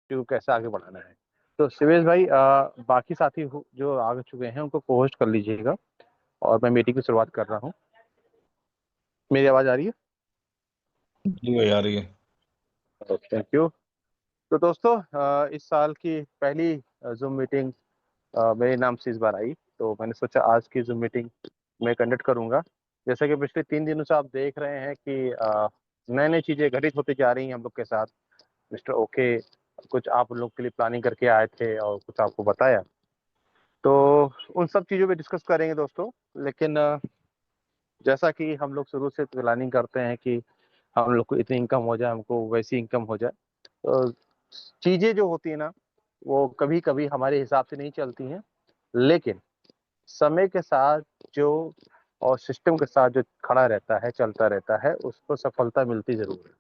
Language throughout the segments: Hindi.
को कैसे आगे बढ़ाना है। तो शिवेश भाई, बाकी साथी जो आ चुके हैं उनको को होस्ट कर लीजिएगा और मैं मीटिंग की शुरुआत कर रहा हूँ। मेरी आवाज़ आ रही है? जी भाई आ रही है। Thank you. तो दोस्तों, इस साल की पहली जूम मीटिंग मेरे नाम से इस बार आई, तो मैंने सोचा आज की जूम मीटिंग मैं कंडक्ट करूंगा। जैसे कि पिछले 3 दिनों से आप देख रहे हैं कि नई नई चीज़ें घटित होती जा रही हैं हम लोग के साथ। मिस्टर ओके कुछ आप लोग के लिए प्लानिंग करके आए थे और कुछ आपको बताया, तो उन सब चीज़ों पे डिस्कस करेंगे दोस्तों। लेकिन जैसा कि हम लोग शुरू से प्लानिंग करते हैं कि हम लोग को इतनी इनकम हो जाए, हमको वैसी इनकम हो जाए, तो चीज़ें जो होती है ना, वो कभी कभी हमारे हिसाब से नहीं चलती हैं। लेकिन समय के साथ जो और सिस्टम के साथ जो खड़ा रहता है, चलता रहता है, उसको सफलता मिलती जरूर है।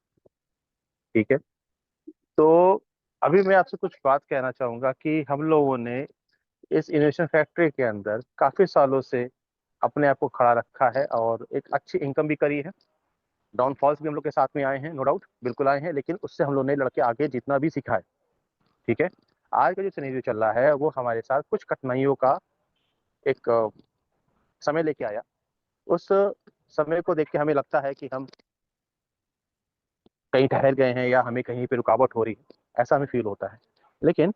ठीक है। तो अभी मैं आपसे कुछ बात कहना चाहूंगा कि हम लोगों ने इस इनोवेशन फैक्ट्री के अंदर काफी सालों से अपने आप को खड़ा रखा है और एक अच्छी इनकम भी करी है। डाउनफॉल्स भी हम लोग के साथ में आए हैं, नो डाउट, बिल्कुल आए हैं, लेकिन उससे हम लोग ने लड़के आगे जितना भी सीखा है। ठीक है। आज का जो सिनेरियो चल रहा है वो हमारे साथ कुछ कठिनाइयों का एक समय लेके आया। उस समय को देख के हमें लगता है कि हम कहीं ठहर गए हैं या हमें कहीं पे रुकावट हो रही है, ऐसा हमें फील होता है। लेकिन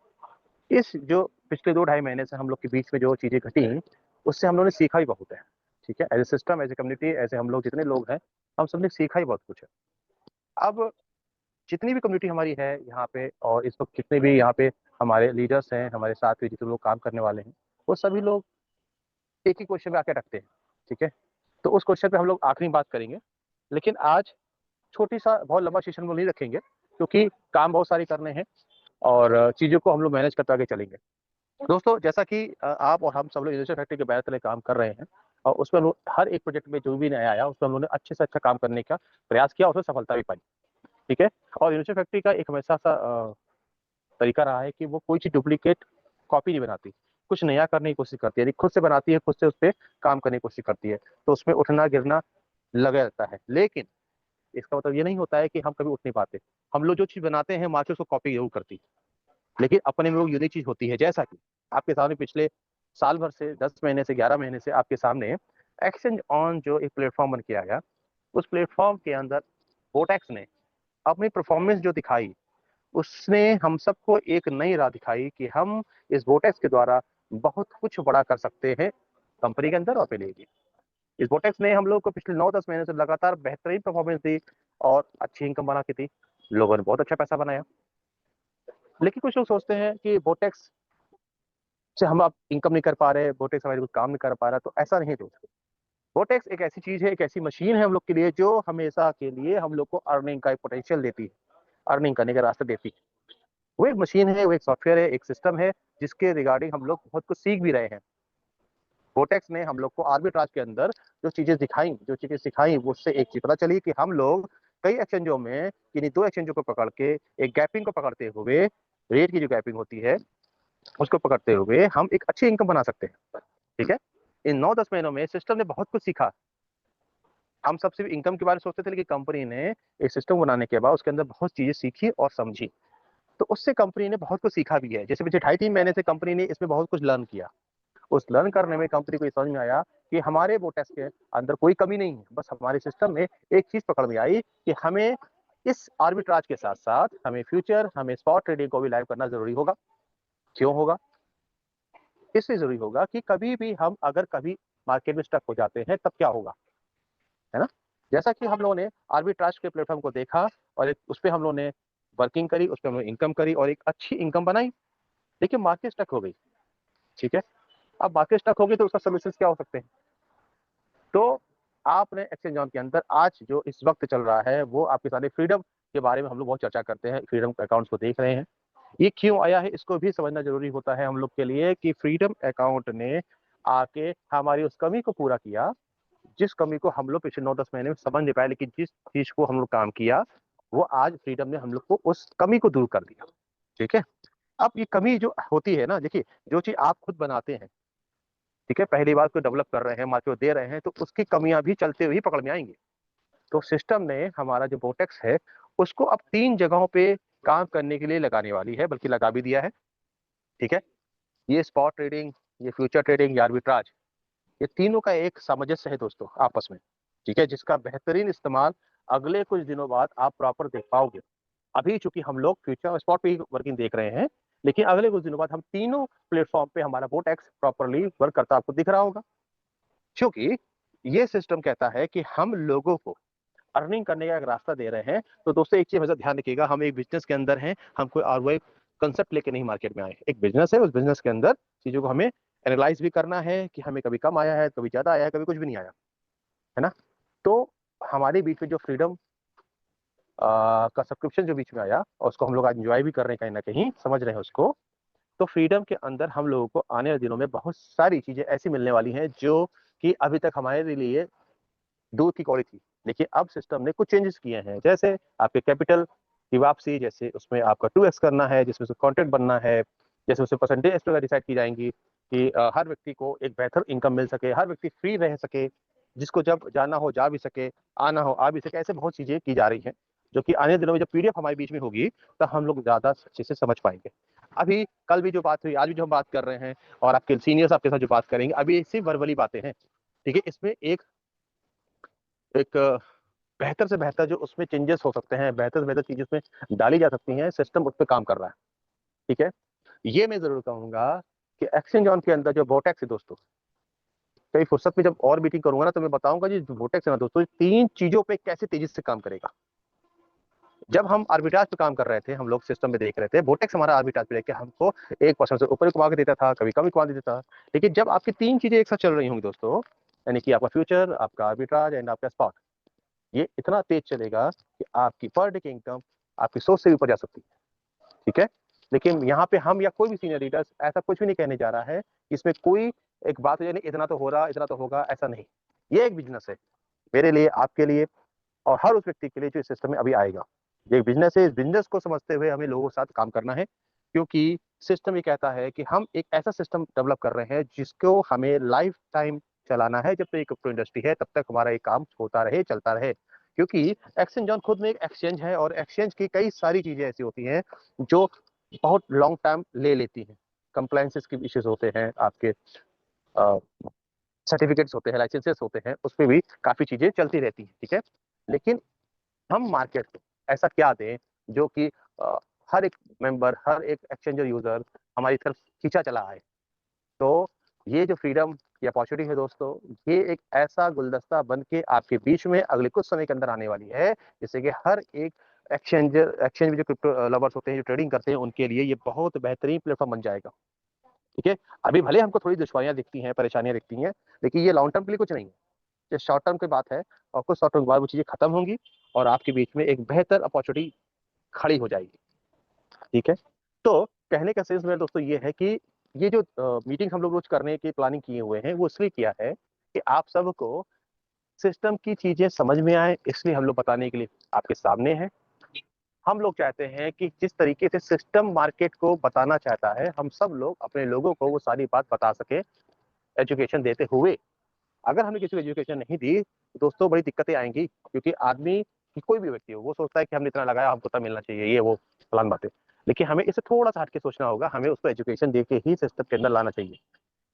इस जो पिछले 2 ढाई महीने से हम लोग के बीच में जो चीज़ें घटी, उससे हम लोगों ने सीखा ही बहुत है। ठीक है। As a system, as a community, as a हम लोग जितने लोग हैं, हम सब ने सीखा ही बहुत कुछ है। अब जितनी भी कम्युनिटी हमारी है यहाँ पे, और इस वक्त जितने भी यहाँ पे हमारे लीडर्स हैं, हमारे साथ में जितने लोग काम करने वाले हैं, वो सभी लोग एक ही क्वेश्चन पे आके रखते हैं। ठीक है। तो उस क्वेश्चन पे हम लोग आखिरी बात करेंगे। लेकिन आज छोटी सा बहुत लंबा सेशन वो नहीं रखेंगे, क्योंकि काम बहुत सारे करने हैं और चीज़ों को हम लोग मैनेज करते आगे चलेंगे। दोस्तों, जैसा कि आप और हम सब लोग इंडस्ट्रियल फैक्ट्री के बैनर तले काम कर रहे हैं, और उसमें हम लोग हर एक प्रोजेक्ट में जो भी नया आया उसमें हम लोगों ने अच्छे से अच्छा काम करने का प्रयास किया, उसमें सफलता भी पाई। ठीक है। और इंडस्ट्रियल फैक्ट्री का एक हमेशा सा तरीका रहा है कि वो कोई चीज़ डुप्लीकेट कॉपी नहीं बनाती, कुछ नया करने की कोशिश करती है। यदि खुद से बनाती है, खुद से उस पर काम करने की कोशिश करती है, तो उसमें उठना गिरना लगा रहता है। लेकिन इसका मतलब ये नहीं होता है कि हम कभी उठ नहीं पाते। हम लोग जो चीज़ बनाते हैं मार्केट उसको कॉपी जरूर करती है, लेकिन अपने में वो यूनिक चीज़ होती है। जैसा कि आपके सामने पिछले साल भर से, 10 महीने से, 11 महीने से आपके सामने एक्सचेंज ऑन जो एक प्लेटफॉर्म बन के आया, उस प्लेटफॉर्म के अंदर वोटेक्स ने अपनी परफॉर्मेंस जो दिखाई, उसने हम सबको एक नई राह दिखाई कि हम इस वोटेक्स के द्वारा बहुत कुछ बड़ा कर सकते हैं कंपनी के अंदर और पहले भी। इस वोटेक्स ने हम लोग को पिछले 9-10 महीने से लगातार बेहतरीन परफॉर्मेंस दी और अच्छी इनकम बना की थी। लोगों ने बहुत अच्छा पैसा बनाया। लेकिन कुछ लोग सोचते हैं कि वोटेक्स से हम आप इनकम नहीं कर पा रहे, वोटेक्स हमारे कुछ काम नहीं कर पा रहा। तो ऐसा नहीं दोस्तों। वोटेक्स एक ऐसी चीज है, एक ऐसी मशीन है हम लोग के लिए, जो हमेशा के लिए हम लोग को अर्निंग का एक पोटेंशियल देती है, अर्निंग करने का रास्ता देती है। वो एक मशीन है, वो एक सॉफ्टवेयर है, एक सिस्टम है, जिसके रिगार्डिंग हम लोग बहुत कुछ सीख भी रहे हैं। वोटेक्स ने हम लोग को आर्बिट्राज के अंदर जो चीजें दिखाई, जो चीजें सिखाई, उससे एक चीज पता चली कि हम लोग कई एक्सचेंजों में, यानी 2 एक्सचेंजों को पकड़ के, एक गैपिंग को पकड़ते हुए, रेट की जो गैपिंग होती है उसको पकड़ते हुए हम एक अच्छी इनकम बना सकते हैं। ठीक है। इन 9-10 महीनों में सिस्टम ने बहुत कुछ सीखा। हम सब सिर्फ इनकम के बारे में सोचते थे, लेकिन कंपनी ने एक सिस्टम बनाने के बाद उसके अंदर बहुत चीजें सीखी और समझी। तो उससे कंपनी ने बहुत कुछ सीखा भी है। जैसे पिछले 2.5-3 महीने से कंपनी ने इसमें बहुत कुछ लर्न किया। उस लर्न करने में कंपनी को ये समझ में आया कि हमारे वो टेस्ट के अंदर कोई कमी नहीं है। बस हमारे सिस्टम में एक चीज पकड़ में आई कि हमें इस आर्बिट्राज के साथ साथ हमें फ्यूचर, हमें स्पॉट ट्रेडिंग को भी लाइव करना जरूरी होगा। क्यों होगा? इसलिए जरूरी होगा कि कभी भी हम अगर कभी मार्केट में स्टक हो जाते हैं, तब क्या होगा, है ना। जैसा कि हम लोगों ने आर्बिट्राज के प्लेटफॉर्म को देखा और उस पर हम लोगों ने वर्किंग करी, उस पर हम लोग इनकम करी और एक अच्छी इनकम बनाई। लेकिन मार्केट स्टक हो गई। ठीक है। अब मार्केट स्टक होगी तो उसका सोल्यूशन क्या हो सकते हैं? तो आपने एक्सचेंज ऑन के अंदर आज जो इस वक्त चल रहा है, वो आपके सामने फ्रीडम के बारे में हम लोग बहुत चर्चा करते हैं, फ्रीडम अकाउंट्स को देख रहे हैं। ये क्यों आया है, इसको भी समझना जरूरी होता है हम लोग के लिए कि फ्रीडम अकाउंट ने आके हमारी उस कमी को पूरा किया, जिस कमी को हम लोग पिछले 9-10 महीने में समझ नहीं पाए, लेकिन जिस चीज को हम लोग काम किया, वो आज फ्रीडम ने हम लोग को उस कमी को दूर कर दिया। ठीक है। अब ये कमी जो होती है ना, देखिए, जो चीज आप खुद बनाते हैं, ठीक है, पहली बार को डेवलप कर रहे हैं, मार्केट दे रहे हैं, तो उसकी कमियां भी चलते हुए पकड़ में आएंगी। तो सिस्टम ने हमारा जो बोटेक्स है, उसको अब 3 जगहों पे काम करने के लिए लगाने वाली है, बल्कि लगा भी दिया है। ठीक है, ये स्पॉट ट्रेडिंग, ये फ्यूचर ट्रेडिंग, ये आर्बिट्राज, ये तीनों का एक सामंजस्य है दोस्तों आपस में। ठीक है, जिसका बेहतरीन इस्तेमाल अगले कुछ दिनों बाद आप प्रॉपर देख पाओगे। अभी चूंकि हम लोग फ्यूचर और स्पॉट पे ही वर्किंग देख रहे हैं, लेकिन अगले कुछ दिनों बाद हम तीनों प्लेटफॉर्म पे हमारा बोटेक्स प्रॉपरली वर्क करता आपको दिख रहा होगा। क्योंकि ये सिस्टम कहता है कि हम लोगों को अर्निंग करने का एक रास्ता दे रहे हैं। तो दोस्तों एक चीज हमेशा ध्यान रखिएगा, हम एक बिजनेस के अंदर हैं, हम कोई आरओआई कंसेप्ट लेके नहीं मार्केट में आए। एक बिजनेस है, उस बिजनेस के अंदर चीजों को हमें एनालाइज भी करना है कि हमें कभी कम आया है, कभी ज्यादा आया है, कभी कुछ भी नहीं आया है ना। तो हमारे बीच में जो फ्रीडम का सब्सक्रिप्शन जो बीच में आया, और उसको हम लोग आज इंजॉय भी कर रहे हैं, कहीं ना कहीं समझ रहे हैं उसको। तो फ्रीडम के अंदर हम लोगों को आने वाले दिनों में बहुत सारी चीजें ऐसी मिलने वाली हैं जो कि अभी तक हमारे लिए दूध की कौड़ी थी। लेकिन अब सिस्टम ने कुछ चेंजेस किए हैं, जैसे आपके कैपिटल की वापसी, जैसे उसमें आपका 2x करना है, जिसमें से कॉन्ट्रैक्ट बनना है, जैसे उसमें परसेंटेज इस प्रकार डिसाइड की जाएंगी कि हर व्यक्ति को एक बेहतर इनकम मिल सके, हर व्यक्ति फ्री रह सके, जिसको जब जाना हो जा भी सके, आना हो आ भी सके। ऐसे बहुत चीजें की जा रही हैं जो कि आने दिनों में जब पीडीएफ हमारे बीच में होगी तो हम लोग ज्यादा अच्छे से समझ पाएंगे। अभी कल भी जो बात हुई, आज भी जो हम बात कर रहे हैं, और आपके सीनियर्स आपके साथ जो बात करेंगे, अभी सिर्फ वर्बली बातें हैं। ठीक है, इसमें एक एक बेहतर से बेहतर जो उसमें चेंजेस हो सकते हैं, बेहतर से बेहतर चीजें उसमें डाली जा सकती हैं, सिस्टम उस पर काम कर रहा है। ठीक है, ये मैं जरूर कहूंगा कि एक्सचेंज ऑन के अंदर जो बोटेक्स है दोस्तों, कई फुर्सत में जब और मीटिंग करूंगा ना तो मैं बताऊंगा जी बोटेक्स है ना दोस्तों, तीन चीजों पे कैसे तेजी से काम करेगा। जब हम आर्बिट्राज पे काम कर रहे थे, हम लोग सिस्टम में देख रहे थे, बोटेक्स हमारा आर्बिट्राज पे लेके हमको 1% से ऊपर कमा के देता था, कभी कम कमा देता था। लेकिन जब आपकी तीन चीजें एक साथ चल रही होंगी दोस्तों, यानी कि आपका फ्यूचर, आपका आर्बिट्राज एंड आपका स्पॉट, ये इतना तेज चलेगा कि आपकी पर डे की इनकम आपकी सोच से भी ऊपर जा सकती है। ठीक है, लेकिन यहाँ पे हम या कोई भी सीनियर लीडर्स ऐसा कुछ भी नहीं कहने जा रहा है, इसमें कोई एक बात हो, यानी इतना तो हो रहा, इतना तो होगा, ऐसा नहीं। ये एक बिजनेस है, मेरे लिए, आपके लिए, और हर उस व्यक्ति के लिए जो इस सिस्टम में अभी आएगा। ये एक बिजनेस है, इस बिजनेस को समझते हुए हमें लोगों के साथ काम करना है। क्योंकि सिस्टम ये कहता है कि हम एक ऐसा सिस्टम डेवलप कर रहे हैं जिसको हमें लाइफ टाइम चलाना है। जब तक ये क्रिप्टो इंडस्ट्री है तब तक हमारा ये काम होता रहे, चलता रहे। क्योंकि एक्सचेंज ऑन खुद में एक एक्सचेंज है, और एक्सचेंज की कई सारी चीजें ऐसी होती हैं जो बहुत लॉन्ग टाइम ले लेती हैं। कंप्लायंसेस के इश्यूज होते हैं, आपके सर्टिफिकेट्स होते हैं, लाइसेंसेस होते हैं, उसमें भी काफी चीजें चलती रहती हैं। ठीक है, लेकिन हम मार्केट को ऐसा क्या दें जो कि हर एक मेंबर, हर एक एक्सचेंजर यूजर हमारी तरफ खींचा चला आए। तो ये जो फ्रीडम की अपॉर्चुनिटी है दोस्तों, ये एक ऐसा गुलदस्ता बन के आपके बीच में अगले कुछ समय के अंदर आने वाली है, जिससे कि हर एक एक्सचेंज में जो क्रिप्टो लवर्स होते हैं, जो ट्रेडिंग करते हैं, उनके लिए ये बहुत बेहतरीन प्लेटफॉर्म बन जाएगा। ठीक है, अभी भले हमको थोड़ी दुश्वारियां दिखती हैं, परेशानियां दिखती हैं, लेकिन ये लॉन्ग टर्म के लिए कुछ नहीं है, ये शॉर्ट टर्म की बात है। और कुछ शॉर्ट टर्म के बाद वो चीजें खत्म होंगी और आपके बीच में एक बेहतर अपॉर्चुनिटी खड़ी हो जाएगी। ठीक है, तो कहने का सेंस मेरे दोस्तों ये है कि ये जो मीटिंग हम लोग रोज करने की प्लानिंग किए हुए हैं, वो इसलिए किया है कि आप सबको सिस्टम की चीजें समझ में आए, इसलिए हम लोग बताने के लिए आपके सामने हैं। हम लोग चाहते हैं कि जिस तरीके से सिस्टम मार्केट को बताना चाहता है, हम सब लोग अपने लोगों को वो सारी बात बता सके एजुकेशन देते हुए। अगर हमने किसी को एजुकेशन नहीं दी तो दोस्तों बड़ी दिक्कतें आएंगी, क्योंकि आदमी की कोई भी व्यक्ति हो, वो सोचता है कि हमने इतना लगाया, हमको तब मिलना चाहिए, ये वो फलान बातें। लेकिन हमें इसे थोड़ा सा हटके सोचना होगा, हमें उसको एजुकेशन दे के ही सिस्टम के अंदर लाना चाहिए,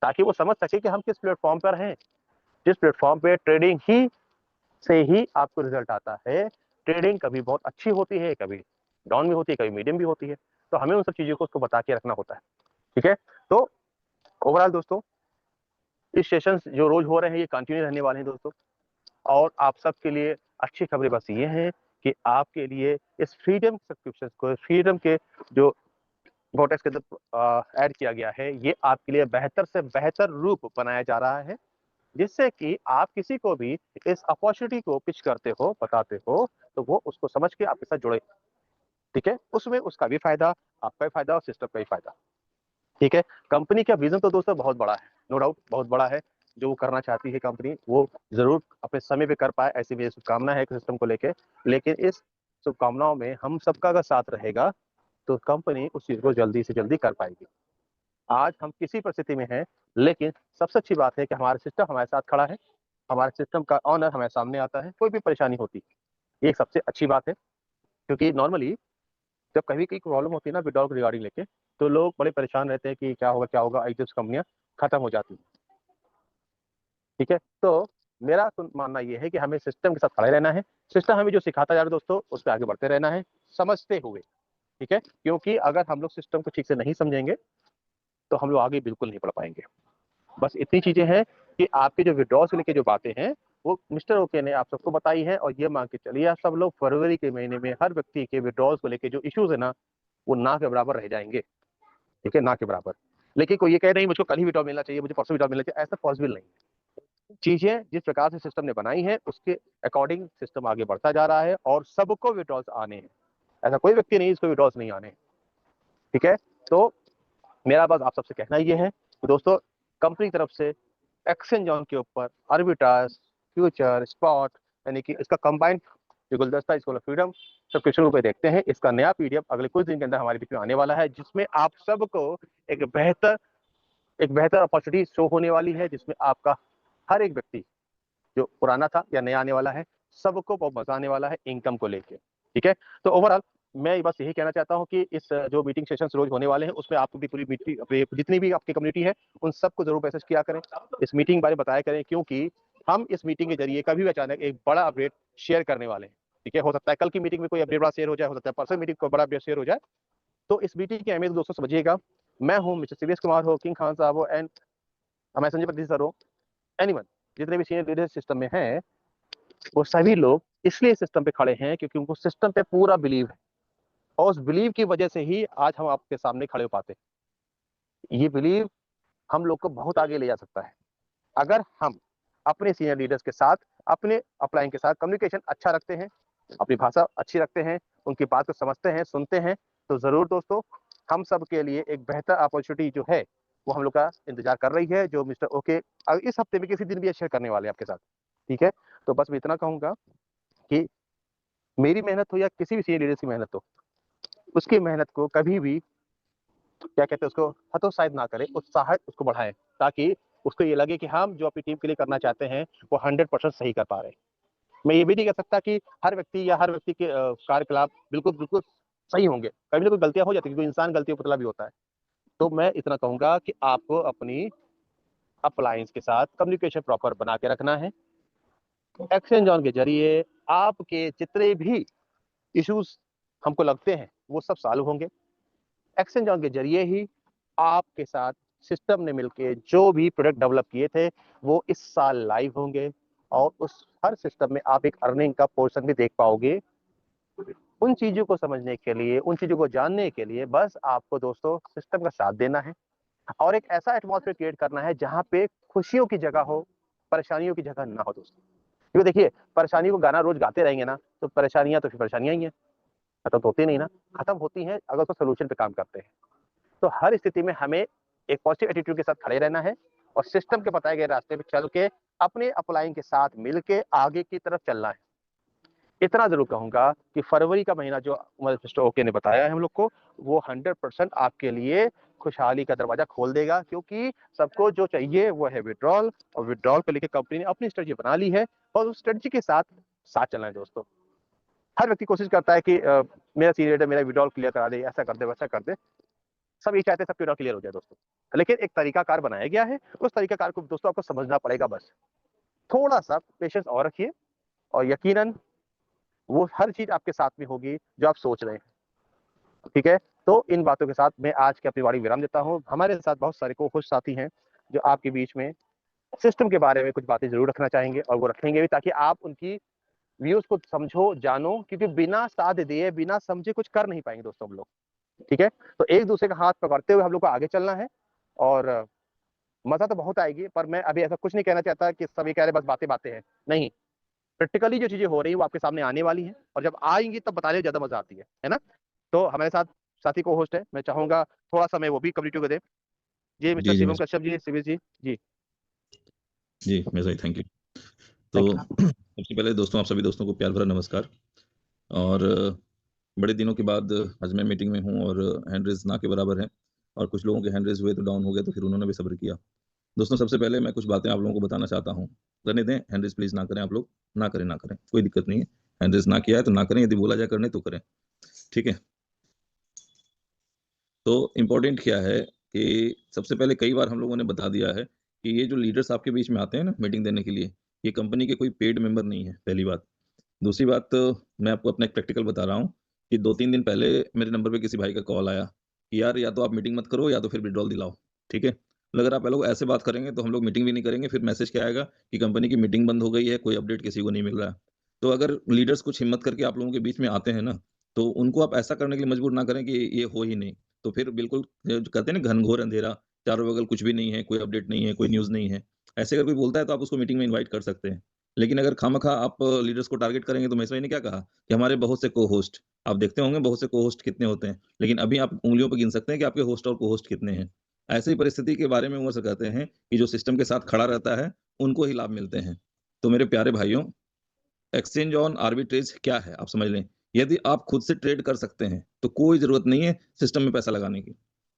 ताकि वो समझ सके कि हम किस प्लेटफॉर्म पर हैं, जिस प्लेटफॉर्म पे ट्रेडिंग ही से ही आपको रिजल्ट आता है। ट्रेडिंग कभी बहुत अच्छी होती है, कभी डाउन भी होती है, कभी मीडियम भी होती है। तो हमें उन सब चीजों को उसको बता के रखना होता है। ठीक है, तो ओवरऑल दोस्तों, इस सेशन जो रोज हो रहे हैं ये कंटिन्यू रहने वाले हैं दोस्तों। और आप सबके लिए अच्छी खबरें बस ये हैं कि आपके लिए इस फ्रीडम सब्सक्रिप्शन को, फ्रीडम के जो वोटेक्स के अंदर ऐड किया गया है, ये आपके लिए बेहतर से बेहतर रूप बनाया जा रहा है, जिससे कि आप किसी को भी इस अपॉर्चुनिटी को पिच करते हो, बताते हो, तो वो उसको समझ के आपके साथ जुड़े। ठीक है, उसमें उसका भी फायदा, आपका भी फायदा और सिस्टम का भी फायदा। ठीक है, कंपनी का विजन तो दोस्तों बहुत बड़ा है, नो डाउट बहुत बड़ा है। जो वो करना चाहती है कंपनी, वो जरूर अपने समय पे कर पाए, ऐसी मेरी शुभकामना है सिस्टम को लेके। लेकिन इस शुभकामनाओं में हम सबका अगर साथ रहेगा तो कंपनी उस चीज को जल्दी से जल्दी कर पाएगी। आज हम किसी परिस्थिति में हैं, लेकिन सबसे अच्छी बात है कि हमारा सिस्टम हमारे साथ खड़ा है, हमारे सिस्टम का ऑनर हमारे सामने आता है, कोई भी परेशानी होती है, ये सबसे अच्छी बात है। क्योंकि नॉर्मली जब कभी कोई प्रॉब्लम होती है ना विड्रॉल रिगार्डिंग लेके, तो लोग बड़े परेशान रहते हैं कि क्या होगा क्या होगा, एक दिन कंपनियां खत्म हो जाती हैं। ठीक है, तो मेरा तो मानना ये है कि हमें सिस्टम के साथ खड़े रहना है। सिस्टम हमें जो सिखाता जा रहा है दोस्तों, उस पर आगे बढ़ते रहना है समझते हुए। ठीक है, क्योंकि अगर हम लोग सिस्टम को ठीक से नहीं समझेंगे तो हम लोग आगे बिल्कुल नहीं बढ़ पाएंगे। बस इतनी चीजें हैं कि आपके जो विड्रॉल से लेके जो बातें हैं वो मिस्टर ओके ने आप सबको बताई है, और ये मान के चलिए आप सब लोग फरवरी के महीने में हर व्यक्ति के विड्रॉल को लेके जो इश्यूज है ना, वो ना के बराबर रह जाएंगे। ठीक है, ना के बराबर। लेकिन कोई ये कहे नहीं मुझको कल ही विड्रॉल मिलना चाहिए, मुझे परसों विड्रॉल मिलना चाहिए, ऐसा पॉसिबल नहीं। चीजें जिस प्रकार से सिस्टम ने बनाई है उसके अकॉर्डिंग सिस्टम आगे बढ़ता जा रहा है और सबको विड्रॉल्स आने हैं। ऐसा कोई व्यक्ति नहीं जिसको विड्रॉल्स नहीं आने। ठीक है, तो मेरा बस आप सबसे कहना ये है कि दोस्तों कंपनी की तरफ से एक्सचेंज ऑन के ऊपर आर्बिट्राज, फ्यूचर, स्पॉट, यानी कि इसका कंबाइंड जो गुलदस्ता इसको फ्रीडम सब्सक्रिप्शन पे देखते हैं, इसका नया पीडीएफ अगले कुछ दिन के अंदर हमारे बीच में आने वाला है, जिसमें आप सबको एक बेहतर अपॉर्चुनिटी शो होने वाली है, जिसमें आपका हर एक व्यक्ति जो पुराना था या नया आने वाला है, सबको बहुत मजा आने वाला है इनकम को लेके। ठीक है, तो ओवरऑल मैं बस यही कहना चाहता हूँ कि इस जो मीटिंग सेशंस रोज होने वाले हैं उसमें आपको भी पूरी मीटिंग जितनी भी आपकी कम्युनिटी है उन सबको जरूर मैसेज किया करें, इस मीटिंग के बारे में बताया करें, क्योंकि हम इस मीटिंग के जरिए कभी भी अचानक एक बड़ा अपडेट शेयर करने वाले हैं। ठीक है, हो सकता है कल की मीटिंग में कोई अपडेट बड़ा शेयर हो जाए, हो सकता है परसों मीटिंग को बड़ा अपडेट शेयर हो जाए। तो इस मीटिंग की अहमियत दोस्तों समझिएगा। मैं हूँ मिस्टर सीवीएस कुमार हो, किंग खान साहब हो, एंड मैं संजय प्रदीप सर हो, एनीवन, जितने भी सीनियर लीडर सिस्टम में हैं वो सभी लोग इसलिए सिस्टम पे खड़े हैं क्योंकि उनको सिस्टम पे पूरा बिलीव है, और उस बिलीव की वजह से ही आज हम आपके सामने खड़े हो पाते हैं। ये बिलीव हम लोग को बहुत आगे ले जा सकता है अगर हम अपने सीनियर लीडर्स के साथ, अपने अपलाइन के साथ कम्युनिकेशन अच्छा रखते हैं, अपनी भाषा अच्छी रखते हैं, उनकी बात को समझते हैं, सुनते हैं, तो जरूर दोस्तों हम सब के लिए एक बेहतर अपॉर्चुनिटी जो है वो हम लोग का इंतजार कर रही है, जो मिस्टर ओके इस हफ्ते में किसी दिन भी शेयर करने वाले हैं आपके साथ। ठीक है, तो बस मैं इतना कहूंगा कि मेरी मेहनत हो या किसी भी सीनियर लीडर की मेहनत हो, उसकी मेहनत को कभी भी क्या कहते हैं उसको हतोत्साहित ना करें, उत्साहित उसको बढ़ाएं, ताकि उसको ये लगे कि हम जो अपनी टीम के लिए करना चाहते हैं वो 100% सही कर पा रहे हैं। मैं ये भी नहीं कह सकता कि हर व्यक्ति के कार्यकलाप बिल्कुल बिल्कुल सही होंगे, कभी ना कोई गलतियां हो जाती है, क्योंकि इंसान गलतियों पुतला भी होता है। तो मैं इतना कहूंगा कि आपको अपनी अप्लायंस के साथ कम्युनिकेशन प्रॉपर बना के रखना है। एक्सचेंज ऑन के जरिए आपके जितने भी इश्यूज हमको लगते हैं वो सब सॉल्व होंगे। एक्सचेंज ऑन के जरिए ही आपके साथ सिस्टम ने मिलके जो भी प्रोडक्ट डेवलप किए थे वो इस साल लाइव होंगे, और उस हर सिस्टम में आप एक अर्निंग का पोर्शन भी देख पाओगे। उन चीजों को समझने के लिए, उन चीजों को जानने के लिए बस आपको दोस्तों सिस्टम का साथ देना है, और एक ऐसा एटमॉस्फेयर क्रिएट करना है जहाँ पे खुशियों की जगह हो, परेशानियों की जगह ना हो दोस्तों। क्योंकि देखिए परेशानी को गाना रोज गाते रहेंगे ना तो परेशानियां तो फिर परेशानियां ही हैं, खत्म तो होती नहीं ना। खत्म होती हैं अगर उसको सोल्यूशन पे काम करते हैं। तो हर स्थिति में हमें एक पॉजिटिव एटीट्यूड के साथ खड़े रहना है, और सिस्टम के बताए गए रास्ते पे चल के अपने अपलाइन के साथ मिलके आगे की तरफ चलना है। इतना जरूर कहूंगा कि फरवरी का महीना जो मिस्टर ओके ने बताया है हम लोग को, वो 100% आपके लिए खुशहाली का दरवाजा खोल देगा, क्योंकि सबको जो चाहिए वो है विड्रॉल, और विड्रॉल को लेकर कंपनी ने अपनी स्ट्रेटजी बना ली है, और उस स्ट्रेटजी के साथ साथ चलना है दोस्तों। हर व्यक्ति कोशिश करता है कि मेरा सीनियर मेरा विड्रॉल क्लियर करा दे, ऐसा कर दे वैसा कर दे। सब ये चाहते हैं सबके विड्रॉल क्लियर हो जाए दोस्तों, लेकिन एक तरीकाकार बनाया गया है, उस तरीकाकार को दोस्तों आपको समझना पड़ेगा। बस थोड़ा सा पेशेंस और रखिए, और यकीनन वो हर चीज आपके साथ में होगी जो आप सोच रहे हैं। ठीक है, तो इन बातों के साथ मैं आज की अपनी वाणी विराम देता हूँ। हमारे साथ बहुत सारे को खुश साथी हैं जो आपके बीच में सिस्टम के बारे में कुछ बातें जरूर रखना चाहेंगे, और वो रखेंगे भी, ताकि आप उनकी व्यूज को समझो, जानो, क्योंकि बिना साथ दिए, बिना समझे कुछ कर नहीं पाएंगे दोस्तों हम लोग। ठीक है, तो एक दूसरे का हाथ पकड़ते हुए हम लोग को आगे चलना है, और मजा तो बहुत आएगी, पर मैं अभी ऐसा कुछ नहीं कहना चाहता कि सभी कह रहे बस बातें बातें हैं, नहीं। प्रैक्टिकली जो चीजें हो रही है वो आपके सामने आने वाली हैं, और जब आएंगी तब बताने में ज्यादा मजा आती है ना। तो हमारे साथ साथी को होस्ट है, मैं चाहूंगा थोड़ा समय वो भी कम्युनिटी को दे। जी मिस्टर जी जी शिवम मिस कश्यप जी, सीबी जी। जी जी मैं सही, थैंक यू। तो थैंक यू। सबसे पहले दोस्तों, आप सभी दोस्तों को प्यार भरा नमस्कार। और बड़े दिनों के बाद आज मैं मीटिंग में हूँ, और हैंड रेज ना के बराबर है, और कुछ लोगों के हैंड रेज हुए तो डाउन हो गए, तो फिर उन्होंने भी सब्र किया। दोस्तों, सबसे पहले मैं कुछ बातें आप लोगों को बताना चाहता हूँ। रहने दें, हैंड रेज प्लीज ना करें, आप लोग ना करें, कोई दिक्कत नहीं है। हैंड रेज ना किया है तो ना करें, यदि बोला जाए करने तो करें, ठीक है। तो इम्पोर्टेंट क्या है कि सबसे पहले कई बार हम लोगों ने बता दिया है कि ये जो लीडर्स आपके बीच में आते हैं ना मीटिंग देने के लिए, ये कंपनी के कोई पेड मेंबर नहीं है, पहली बात। दूसरी बात, मैं आपको अपना एक प्रैक्टिकल बता रहा हूँ कि 2-3 दिन पहले मेरे नंबर पे किसी भाई का कॉल आया कि यार या तो आप मीटिंग मत करो या तो फिर विथड्रॉल दिलाओ, ठीक है? मतलब अगर आप लोग ऐसे बात करेंगे तो हम लोग मीटिंग भी नहीं करेंगे, फिर मैसेज क्या आएगा कि कंपनी की मीटिंग बंद हो गई है, कोई अपडेट किसी को नहीं मिल रहा है। तो अगर लीडर्स कुछ हिम्मत करके आप लोगों के बीच में आते हैं ना, तो उनको आप ऐसा करने के लिए मजबूर ना करें कि ये हो ही नहीं। तो फिर बिल्कुल जो कहते हैं ना घनघोर अंधेरा, चारों बगल कुछ भी नहीं है, कोई अपडेट नहीं है, कोई न्यूज़ नहीं है। ऐसे अगर कोई बोलता है तो आप उसको मीटिंग में इनवाइट कर सकते हैं। लेकिन अगर खामखा आप लीडर्स को टारगेट करेंगे तो महेश ने क्या कहा कि हमारे बहुत से को-होस्ट, आप देखते होंगे बहुत से को-होस्ट कितने होते हैं, लेकिन अभी आप उँगलियों पे गिन सकते हैं कि आपके होस्ट और को-होस्ट कितने हैं। ऐसी परिस्थिति के बारे में उमर से कहते हैं कि जो सिस्टम के साथ खड़ा रहता है, उनको ही लाभ मिलते हैं। तो मेरे प्यारे भाइयों, एक्सचेंज ऑन आर्बिट्रेज क्या है? आप समझ लें। यदि आप खुद से ट्रेड कर सकते हैं, तो कोई ज़रूरत नहीं है सिस्टम में पैसा लगाने की।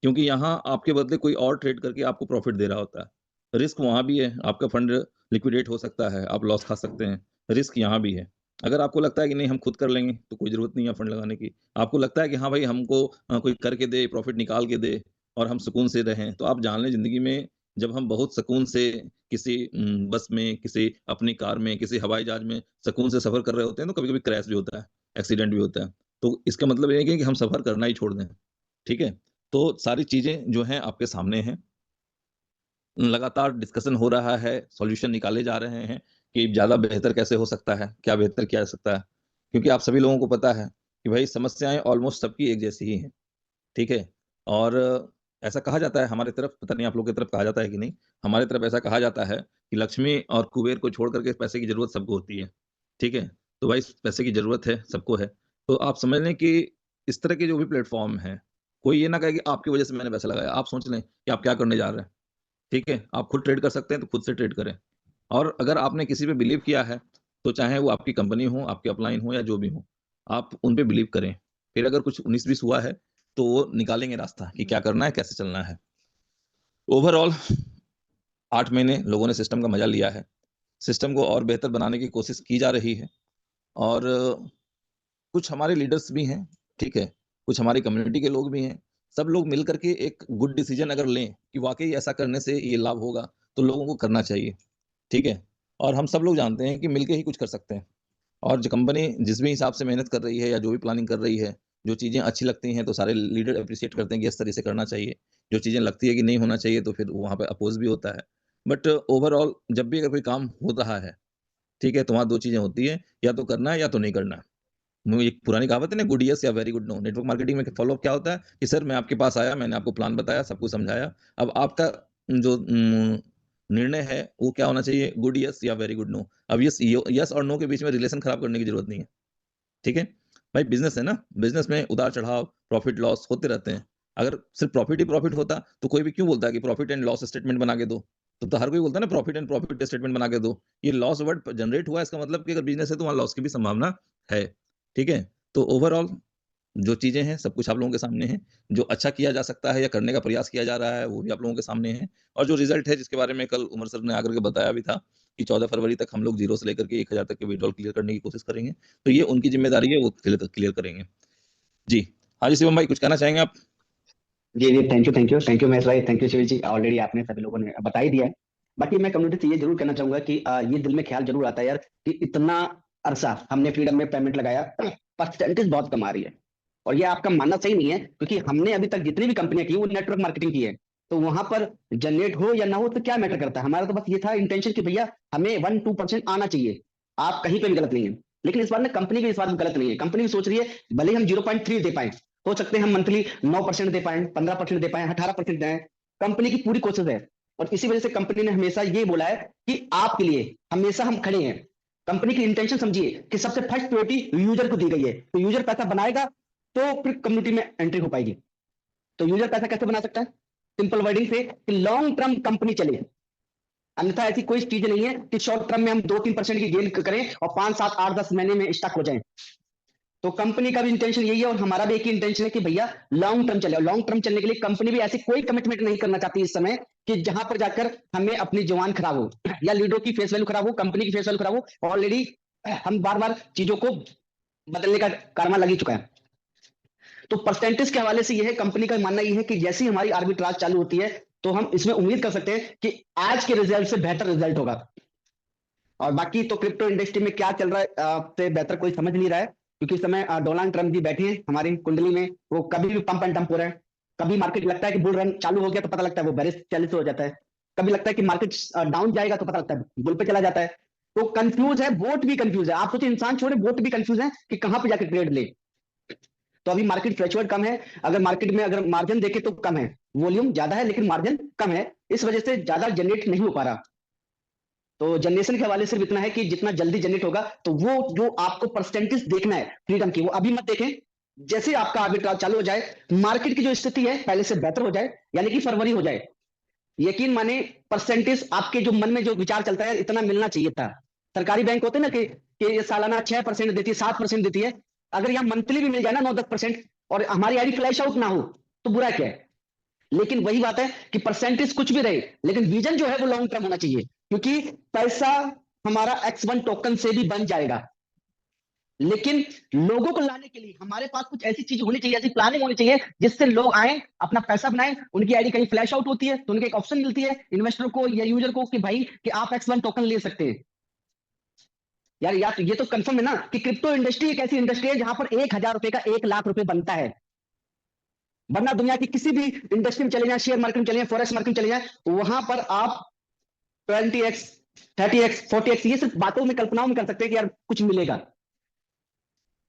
क्योंकि यहाँ आपके बदले कोई और ट्रेड करके आपको प्रॉफ़िट दे रहा होता है। रिस्क वहाँ भी है, आपका फंड लिक्विडेट हो सकता है, आप लॉस खा सकते हैं, रिस्क यहाँ भी है। अगर आपको लगता है कि नहीं हम खुद कर लेंगे, तो कोई ज़रूरत नहीं है फंड लगाने की। आपको लगता है कि हाँ भाई हमको कोई करके दे, प्रॉफ़िट निकाल के दे और हम सुकून से रहें, तो आप जान लें ज़िंदगी में जब हम बहुत सुकून से किसी बस में, किसी अपनी कार में, किसी हवाई जहाज में सुकून से सफ़र कर रहे होते हैं, तो कभी-कभी क्रैश भी होता है, एक्सीडेंट भी होता है। तो इसका मतलब ये है कि हम सफ़र करना ही छोड़ दें, ठीक है? तो सारी चीज़ें जो हैं आपके सामने हैं। लगातार डिस्कशन हो रहा है, सॉल्यूशन निकाले जा रहे हैं कि ज़्यादा बेहतर कैसे हो सकता है, क्या बेहतर किया जा सकता है। क्योंकि आप सभी लोगों को पता है कि भई समस्याएँ ऑलमोस्ट सबकी एक जैसी ही हैं, ठीक है? और ऐसा कहा जाता है हमारी तरफ, पता नहीं आप लोगों की तरफ कहा जाता है कि नहीं? हमारी तरफ ऐसा कहा जाता है कि लक्ष्मी और कुबेर को छोड़ कर के पैसे की ज़रूरत सबको होती है, ठीक है? तो भाई पैसे की ज़रूरत है, सबको है। तो आप समझ लें कि इस तरह के जो भी प्लेटफ़ॉर्म हैं, कोई ये ना कहे कि आपकी वज़ह से मैंने पैसा लगाया। आप सोच लें कि आप क्या करने जा रहे हैं, ठीक है? आप खुद ट्रेड कर सकते हैं तो खुद से ट्रेड करें। और अगर आपने किसी पे बिलीव किया है, तो चाहे वो आपकी कंपनी हो, आपके अपलाइन हो या जो भी हो, आप उन पे बिलीव करें। फिर अगर कुछ 19-20 हुआ है, तो वो निकालेंगे रास्ता कि क्या करना है, कैसे चलना है। ओवरऑल 8 महीने लोगों ने सिस्टम का मज़ा लिया है। सिस्टम को और बेहतर बनाने की कोशिश की जा रही है और कुछ हमारे लीडर्स भी हैं, ठीक है? कुछ हमारी कम्युनिटी के लोग भी हैं। सब लोग मिल कर के एक गुड डिसीज़न अगर लें कि वाक़ई ऐसा करने से ये लाभ होगा, तो लोगों को करना चाहिए, ठीक है? और हम सब लोग जानते हैं कि मिलके ही कुछ कर सकते हैं। और जो कंपनी जिस भी हिसाब से मेहनत कर रही है या जो भी प्लानिंग कर रही है, जो चीज़ें अच्छी लगती हैं तो सारे लीडर एप्रिशिएट करते हैं कि इस तरह से करना चाहिए। जो चीज़ें लगती है कि नहीं होना चाहिए तो फिर वहाँ पे अपोज़ भी होता है। बट ओवरऑल जब भी अगर कोई काम हो रहा है, ठीक है? तो वहाँ 2 चीज़ें होती हैं, या तो करना है या तो नहीं करना है। वो एक पुरानी कहावत है ना, गुड येस या very good no. Network marketing में फ़ॉलो अप क्या होता है कि सर मैं आपके पास आया, मैंने आपको प्लान बताया, सब कुछ समझाया। अब आपका जो निर्णय है वो क्या होना चाहिए, गुड येस या वेरी गुड नो। अब येस और नो के बीच में रिलेशन खराब करने की ज़रूरत नहीं है। ठीक है? भाई बिज़नेस है ना, बिज़नेस में उतार-चढ़ाव, प्रॉफ़िट लॉस होते रहते हैं। अगर सिर्फ़ प्रॉफ़िट ही प्रॉफ़िट होता, तो कोई भी क्यों बोलता है कि प्रॉफ़िट एंड लॉस स्टेटमेंट बना के दो? तो हर कोई बोलता है ना प्रॉफ़िट एंड प्रॉफ़िट स्टेटमेंट बना के दो। ये लॉस वर्ड जनरेट हुआ है, इसका मतलब कि अगर बिज़नेस है तो वहाँ लॉस की भी संभावना है। ठीक है? तो ओवरऑल जो चीज़ें हैं, सब कुछ आप लोगों के सामने है। जो अच्छा किया जा सकता है या करने का प्रयास किया जा रहा है, वो भी आप लोगों के सामने है। और जो रिज़ल्ट है, जिसके बारे में कल उमर सर ने आकर के बताया भी था कि 14 फरवरी तक हम लोग 0 से लेकर के 1000 तक के विथड्रॉल क्लियर करने की कोशिश करेंगे। तो ये उनकी ज़िम्मेदारी है, वो क्लियर क्लियर करेंगे। जी। हाँ जी, शिवम भाई कुछ कहना चाहेंगे आप? जी जी, thank you Mahesh bhai, thank you Shiv ji. Already आपने सभी लोगों ने बता ही दिया है। बाकी मैं कम्युनिटी से ये जरूर कहना चाहूंगा कि ये दिल में ख्याल जरूर आता है यार कि इतना अरसा हमने फ्रीडम में पेमेंट लगाया, परसेंटेज बहुत कम आ रही है। और ये आपका मानना सही नहीं है, क्योंकि हमने अभी तक जितनी भी कंपनियां की वो नेटवर्क मार्केटिंग की है। तो वहां पर जनरेट हो या ना हो तो क्या मैटर करता है, हमारा तो बस ये था इंटेंशन कि भैया हमें 1-2% आना चाहिए। आप कहीं पे भी गलत नहीं है। लेकिन इस बार ना कंपनी भी इस बात में गलत नहीं है। कंपनी भी सोच रही है भले ही हम 0.3 दे पाए, हो सकते हैं हम मंथली 9% दे पाए, 15% दे पाए, 18% दें। कंपनी की पूरी कोशिश है। और इसी वजह से कंपनी ने हमेशा ये बोला है कि आपके लिए हमेशा हम खड़े हैं। कंपनी की इंटेंशन समझिए कि सबसे फर्स्ट प्रायोरिटी यूजर को दी गई है। तो यूजर पैसा बनाएगा तो फिर कम्युनिटी में एंट्री हो पाएगी। तो यूजर पैसा कैसे बना सकता है? सिंपल वर्डिंग से कि लॉन्ग टर्म कंपनी चले। अन्यथा ऐसी कोई चीज नहीं है कि शॉर्ट टर्म में हम 2-3% की गेन करें और 5-7-8-10 महीने में स्टक हो जाएं। तो कंपनी का भी इंटेंशन यही है और हमारा भी एक ही इंटेंशन है कि भैया लॉन्ग टर्म चले। लॉन्ग टर्म चलने के लिए कंपनी भी ऐसी कोई कमिटमेंट नहीं करना चाहती इस समय कि जहां पर जाकर हमें अपनी जवान खराब हो या लीडर की फेस वैल्यू खराब हो, कंपनी की फेस वैल्यू खराब हो। ऑलरेडी हम बार बार चीजों को बदलने का कारनामा लग ही चुका है। तो परसेंटेज के हवाले से यह है, कंपनी का मानना यह है कि जैसे ही हमारी आर्बिट्राज चालू होती है तो हम इसमें उम्मीद कर सकते हैं कि आज के रिजल्ट से बेहतर रिजल्ट होगा। और बाकी तो क्रिप्टो इंडस्ट्री में क्या चल रहा है से बेहतर कोई समझ नहीं रहा है, क्योंकि इस समय डोनाल्ड ट्रम्प जी बैठे हैं हमारी कुंडली में, वो कभी भी पंप एंड डंप हो रहा है। कभी मार्केट लगता है कि बुल रन चालू हो गया तो पता लगता है वो बेरिश 40 हो जाता है, कभी लगता है कि मार्केट डाउन जाएगा तो पता लगता है बुल पे चला जाता है। तो कंफ्यूज है, बोट भी कंफ्यूज है। आप सोचिए, इंसान छोड़े बोट भी कंफ्यूज है कि कहां पे जाकर ट्रेड ले। तो अभी मार्केट फ्लैशवर्ड कम है, अगर मार्केट में अगर मार्जिन देखे तो कम है, वॉल्यूम ज्यादा है लेकिन मार्जिन कम है, इस वजह से ज्यादा जनरेट नहीं हो पा रहा। तो जनरेशन के हवाले सिर्फ इतना है कि जितना जल्दी जनरेट होगा तो वो जो आपको परसेंटेज देखना है फ्रीडम की, वो अभी मत देखें। जैसे आपका आर्बिट्राज चालू हो जाए, मार्केट की जो स्थिति है पहले से बेहतर हो जाए, यानी कि फरवरी हो जाए, यकीन माने परसेंटेज आपके जो मन में जो विचार चलता है इतना मिलना चाहिए था। सरकारी बैंक होते हैं ना कि ये सालाना 6% देती है, 7% देती है, अगर यहाँ मंथली भी मिल जाए ना 9-10% और हमारी आईडी फ्लैश आउट ना हो तो बुरा क्या है। लेकिन वही बात है कि परसेंटेज कुछ भी रहे लेकिन विजन जो है वो लॉन्ग टर्म होना चाहिए, क्योंकि पैसा हमारा X1 टोकन से भी बन जाएगा, लेकिन लोगों को लाने के लिए हमारे पास कुछ ऐसी चीज होनी चाहिए, ऐसी प्लानिंग होनी चाहिए जिससे लोग आए, अपना पैसा बनाएं। उनकी आईडी कहीं फ्लैश आउट होती है तो उनके एक ऑप्शन मिलती है इन्वेस्टर को या यूजर को कि भाई कि आप X1 टोकन ले सकते हैं। यार ये तो कंफर्म है ना कि क्रिप्टो इंडस्ट्री एक ऐसी इंडस्ट्री है जहां पर 1,000 रुपए का 1 लाख रुपए बनता है। वरना दुनिया की किसी भी इंडस्ट्री में चले जाए, शेयर मार्केट में चले जाए, फॉरेक्स मार्केट में चले जाए, वहां पर आप 20x 30x 40x ये सिर्फ बातों में कल्पनाओं में कर सकते हैं कि यार कुछ मिलेगा।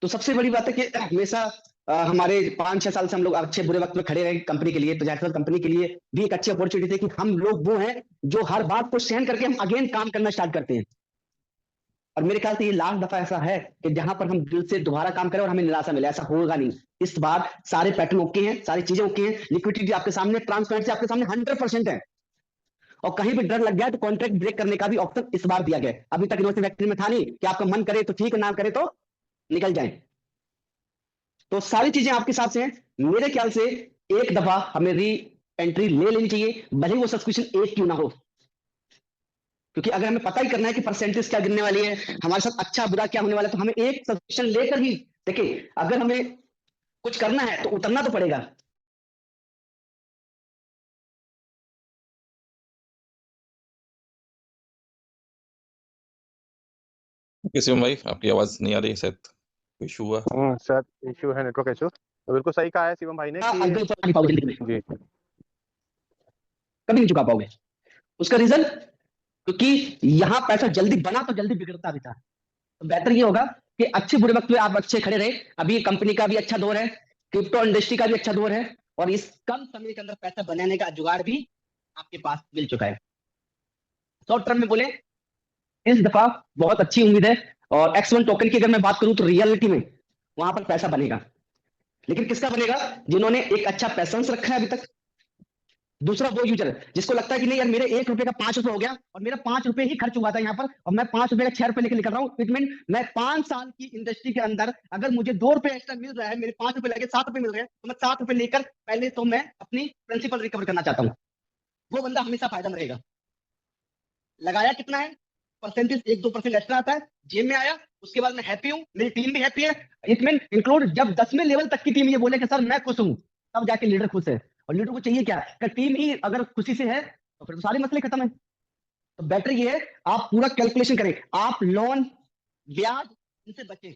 तो सबसे बड़ी बात है कि हमेशा हमारे 5-6 साल से हम लोग अच्छे बुरे वक्त में खड़े रहे कंपनी के लिए, तो जाहिर कंपनी के लिए भी एक अच्छी अपॉर्चुनिटी थी कि हम लोग वो हैं जो हर बात को सहन करके हम अगेन काम करना स्टार्ट करते हैं। और मेरे ख्याल से ये लास्ट दफा ऐसा है कि जहां पर हम दिल से दोबारा काम करें और हमें निराशा मिले, ऐसा होगा नहीं। इस बार सारे पैटर्न ओके हैं, सारी चीजें ओके हैं, लिक्विडिटी आपके सामने, ट्रांसपेरेंसी आपके सामने 100% है, और कहीं भी डर लग गया तो कॉन्ट्रैक्ट ब्रेक करने का भी ऑप्शन इस बार दिया गया। अभी तक इन्वेस्टमेंट फैक्ट्री में था नहीं कि आपका मन करे तो ठीक, ना करे तो निकल जाए। तो सारी चीजें आपके साथ से हैं। मेरे ख्याल से एक दफा हमें री एंट्री ले लेनी चाहिए, भले वो सब्सक्रिप्शन एक क्यों ना हो, क्योंकि अगर हमें पता ही करना है कि परसेंटेज क्या गिरने वाली है, हमारे साथ अच्छा बुरा क्या होने वाला है, तो हमें एक सब्सक्रिप्शन लेकर ही देखिए, अगर हमें कुछ करना है तो उतरना तो पड़ेगा। शिवम भाई, आपकी आवाज नहीं आ रही है, शायद कोई इशू हुआ। सर इशू है, नेटवर्क इशू। तो बिल्कुल सही कहा है शिवम भाई ने कि आगे ऊपर नहीं पाओगे जिंदगी में, जी कभी नहीं चुका पाओगे। उसका रीजन, क्योंकि यहां पैसा जल्दी बना तो जल्दी बिगड़ता भी था। तो बेहतर ये होगा कि अच्छे बुरे वक्त में आप अच्छे खड़े रहे। अभी कंपनी का भी अच्छा दौर है, क्रिप्टो इंडस्ट्री का भी अच्छा दौर है, और इस कम समय के अंदर पैसा बनाने का जुगाड़ भी आपके पास मिल चुका है। शॉर्ट टर्म में बोले इस दफा बहुत अच्छी उम्मीद है। और X1 टोकन की अगर मैं बात करूं तो रियलिटी में वहां पर पैसा बनेगा, लेकिन किसका बनेगा? जिन्होंने एक अच्छा पैसेंस रखा है अभी तक। दूसरा वो यूजर जिसको लगता है कि नहीं यार, मेरे 1 रुपए का 5 रुपए हो गया और मेरा 5 रुपए ही खर्च हुआ था यहाँ पर, और मैं 5 रुपए का 6 रुपए लेकर निकल रहा हूँ। इट मीन मैं 5 साल की इंडस्ट्री के अंदर अगर मुझे 2 रुपए एक्स्ट्रा मिल रहा है, मेरे 5 रुपए लगे 7 रुपए मिल रहे हैं, तो मैं 7 रुपए लेकर पहले तो मैं अपनी प्रिंसिपल रिकवर करना चाहता हूँ। वो बंदा हमेशा फायदा में रहेगा। लगाया कितना है, परसेंटेज 1-2% एक्स्ट्रा आता है, जेब में आया, उसके बाद मैं हैप्पी हूँ, मेरी टीम भी हैप्पी है। इट मीन इंक्लूड जब 10वें लेवल तक की टीम ये बोले कि सर मैं खुश हूँ, तब जाके लीडर खुश है। और लीडर को चाहिए क्या? कि टीम ही अगर खुशी से है तो फिर तो सारे मसले खत्म है। तो बेटर ये है आप पूरा कैलकुलेशन करें, आप लोन ब्याज इनसे बचें।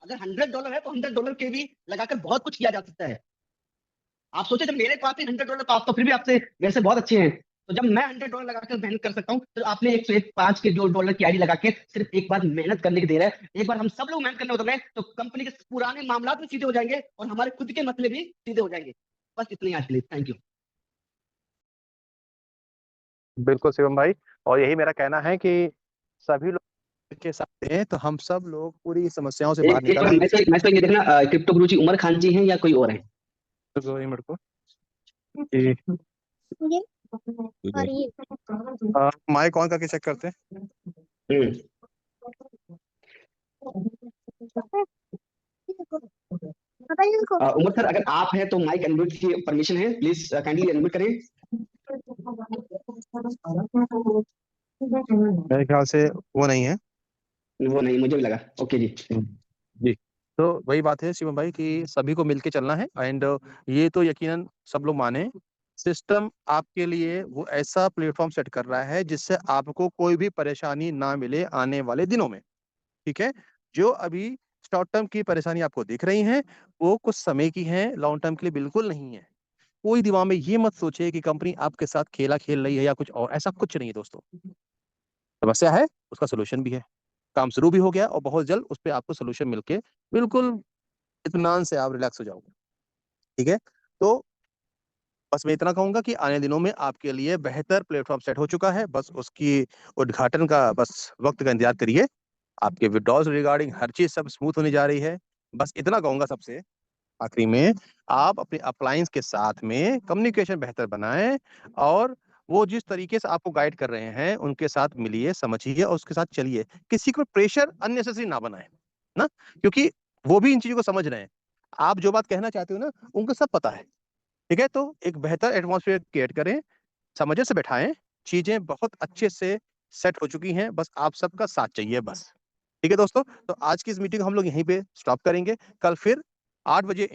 अगर $100 है तो $100 के भी लगाकर बहुत कुछ किया जा सकता है। आप सोचे जब मेरे पास ही $100 तो आप तो फिर भी आपसे मेरे से बहुत अच्छे हैं, तो जब मैं $100 लगाकर मेहनत कर सकता हूँ तो आपने 105 के जो डॉलर की आईडी लगा के सिर्फ एक बार मेहनत करने की देर है। एक बार हम सब लोग मेहनत करने उतर रहे हैं तो कंपनी के पुराने मामला भी सीधे हो जाएंगे और हमारे खुद के मसले भी सीधे हो जाएंगे। बस इतनी आज के लिए, थैंक यू। बिल्कुल शिवम भाई, और यही मेरा कहना है कि सभी लोग के साथ हैं तो हम सब लोग पूरी समस्याओं से बाहर एक बार निकल मैसेज ये देखना, क्रिप्टो गुरु जी उमर खान जी हैं या कोई और है? आए मेरे को कि ठीक है। माइक ऑन करके चेक करते हैं। उमर सर, अगर आप हैं तो माइक अनम्यूट की परमिशन है, प्लीज काइंडली अनम्यूट करें। मेरे ख्याल से वो नहीं है। वो नहीं, मुझे भी लगा। ओके जी। जी तो वही बात है शिवम भाई कि सभी को मिलके चलना है एंड ये तो यकीनन सब लोग माने, सिस्टम आपके लिए वो ऐसा प्लेटफॉर्म सेट कर रहा है जिससे आपको कोई भी परेशानी ना मिले आने वाले दिनों में। ठीक है, जो अभी शॉर्ट टर्म की परेशानी आपको दिख रही है वो कुछ समय की है, लॉन्ग टर्म के लिए बिल्कुल नहीं है। कोई दिमाग में ये मत सोचे कि कंपनी आपके साथ खेला खेल रही है या कुछ और, ऐसा कुछ नहीं है दोस्तों। समस्या है, उसका सोल्यूशन भी है, काम शुरू भी हो गया और बहुत जल्द उस पर आपको सोल्यूशन मिलके बिल्कुल इत्मीनान से आप रिलैक्स हो जाओगे। ठीक है, तो बस मैं इतना कहूंगा कि आने दिनों में आपके लिए बेहतर प्लेटफॉर्म सेट हो चुका है, बस उसकी उद्घाटन का बस वक्त का इंतजार करिए। आपके विड्रॉल्स रिगार्डिंग हर चीज सब स्मूथ होने जा रही है। बस इतना कहूंगा सबसे आखिरी में, आप अपने अप्लायंस के साथ में कम्युनिकेशन बेहतर बनाएं और वो जिस तरीके से आपको गाइड कर रहे हैं उनके साथ मिलिए, समझिए और उसके साथ चलिए। किसी को प्रेशर अननेसेसरी ना बनाएं ना, क्योंकि वो भी इन चीजों को समझ रहे हैं। आप जो बात कहना चाहते हो ना उनको सब पता है। ठीक है, तो एक बेहतर एटमॉस्फेयर क्रिएट करें, समझे से बैठाएं, चीजें बहुत अच्छे से सेट हो चुकी हैं, बस आप सबका साथ चाहिए बस। ठीक है दोस्तों, तो आज की इस मीटिंग हम लोग यहीं पे स्टॉप करेंगे। कल फिर 8 बजे